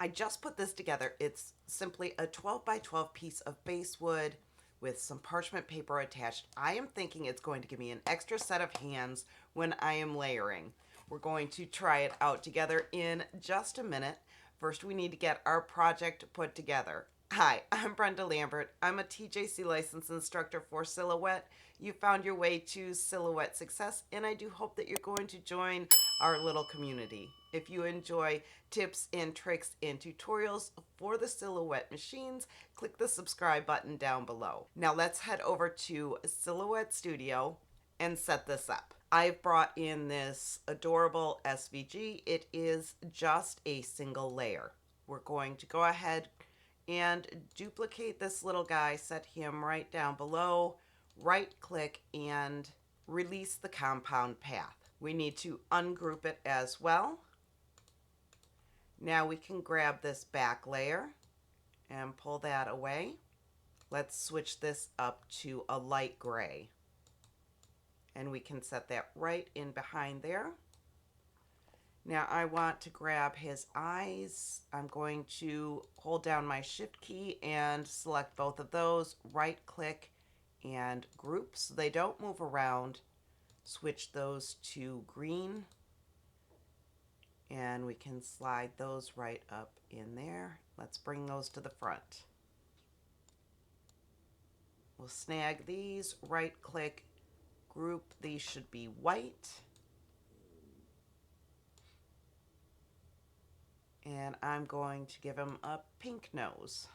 I just put this together. It's simply a 12 by 12 piece of basswood with some parchment paper attached. I am thinking it's going to give me an extra set of hands when I am layering. We're going to try it out together in just a minute. First, we need to get our project put together. Hi, I'm Brenda Lambert. I'm a TJC licensed instructor for Silhouette. You found your way to Silhouette Success, and I do hope that you're going to join our little community. If you enjoy tips and tricks and tutorials for the Silhouette machines, click the subscribe button down below. Now let's head over to Silhouette Studio and set this up. I've brought in this adorable SVG. It is just a single layer. We're going to go ahead and duplicate this little guy, set him right down below, right click and release the compound path. We need to ungroup it as well. Now we can grab this back layer and pull that away. Let's switch this up to a light gray. And we can set that right in behind there. Now I want to grab his eyes. I'm going to hold down my shift key and select both of those, right click and group so they don't move around. Switch those to green and we can slide those right up in there. Let's bring those to the front. We'll snag these, right click, group. These should be white. And I'm going to give him a pink nose.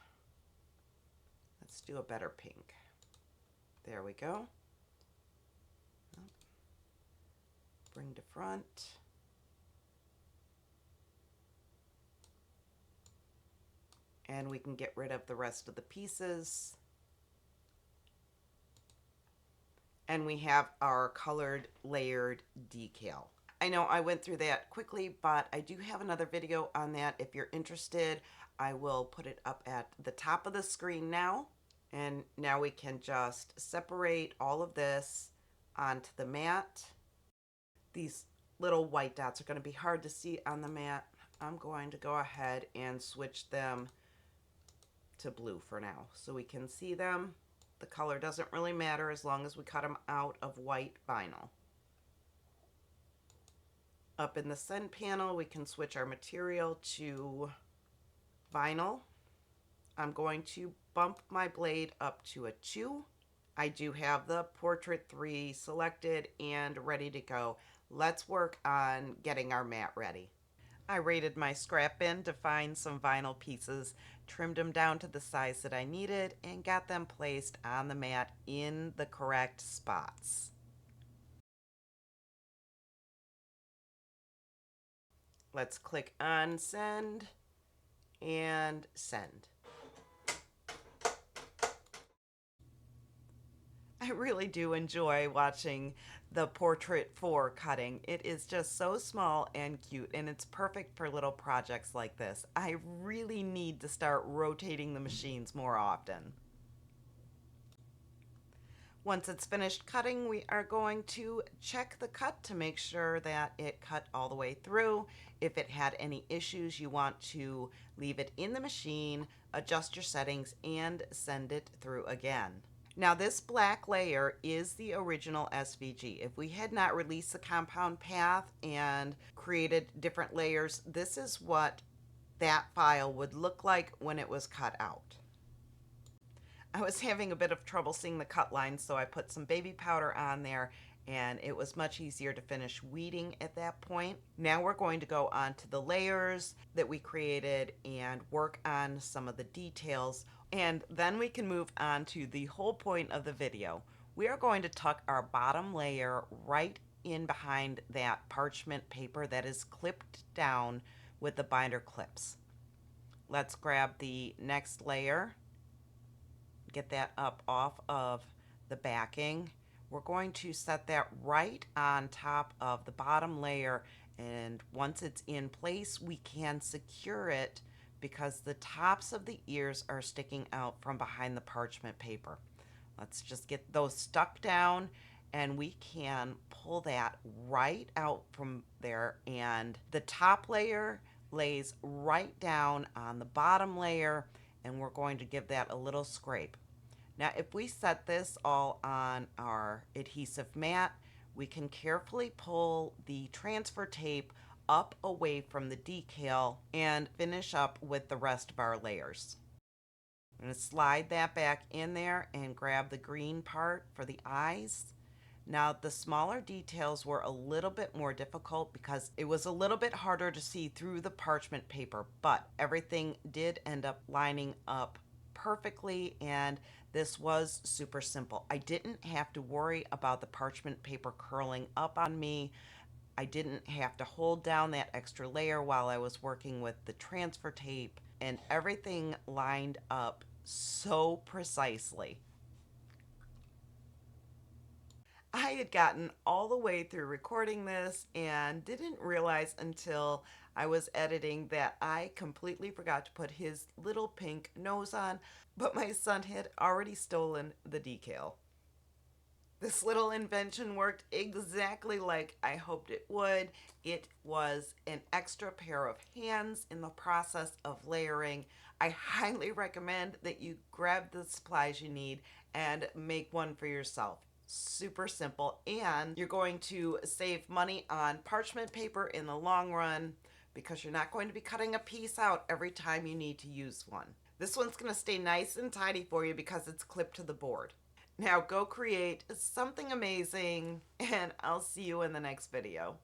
Let's do a better pink. There we go. Bring to front. And we can get rid of the rest of the pieces. And we have our colored layered decal. I know I went through that quickly, but I do have another video on that. If you're interested, I will put it up at the top of the screen now. And now we can just separate all of this onto the mat. These little white dots are going to be hard to see on the mat. I'm going to go ahead and switch them to blue for now so we can see them. The color doesn't really matter as long as we cut them out of white vinyl. Up in the send panel, we can switch our material to vinyl. I'm going to bump my blade up to a 2. I do have the Portrait 3 selected and ready to go. Let's work on getting our mat ready. I raided my scrap bin to find some vinyl pieces, trimmed them down to the size that I needed, and got them placed on the mat in the correct spots. Let's click on send and send. I really do enjoy watching the Portrait 4 cutting. It is just so small and cute, and it's perfect for little projects like this. I really need to start rotating the machines more often. Once it's finished cutting, we are going to check the cut to make sure that it cut all the way through. If it had any issues, you want to leave it in the machine, adjust your settings, and send it through again. Now this black layer is the original SVG. If we had not released the compound path and created different layers, this is what that file would look like when it was cut out. I was having a bit of trouble seeing the cut lines, so I put some baby powder on there and it was much easier to finish weeding at that point. Now we're going to go on to the layers that we created and work on some of the details, and then we can move on to the whole point of the video. We are going to tuck our bottom layer right in behind that parchment paper that is clipped down with the binder clips. Let's grab the next layer, get that up off of the backing. We're going to set that right on top of the bottom layer, and once it's in place, we can secure it because the tops of the ears are sticking out from behind the parchment paper. Let's just get those stuck down, and we can pull that right out from there, and the top layer lays right down on the bottom layer, and we're going to give that a little scrape. Now, if we set this all on our adhesive mat, we can carefully pull the transfer tape up away from the decal and finish up with the rest of our layers. I'm going to slide that back in there and grab the green part for the eyes. Now, the smaller details were a little bit more difficult because it was a little bit harder to see through the parchment paper, but everything did end up lining up perfectly, and this was super simple. I didn't have to worry about the parchment paper curling up on me. I didn't have to hold down that extra layer while I was working with the transfer tape, and everything lined up so precisely. I had gotten all the way through recording this and didn't realize until I was editing that I completely forgot to put his little pink nose on, but my son had already stolen the decal. This little invention worked exactly like I hoped it would. It was an extra pair of hands in the process of layering. I highly recommend that you grab the supplies you need and make one for yourself. Super simple, and you're going to save money on parchment paper in the long run because you're not going to be cutting a piece out every time you need to use one. This one's going to stay nice and tidy for you because it's clipped to the board. Now go create something amazing, and I'll see you in the next video.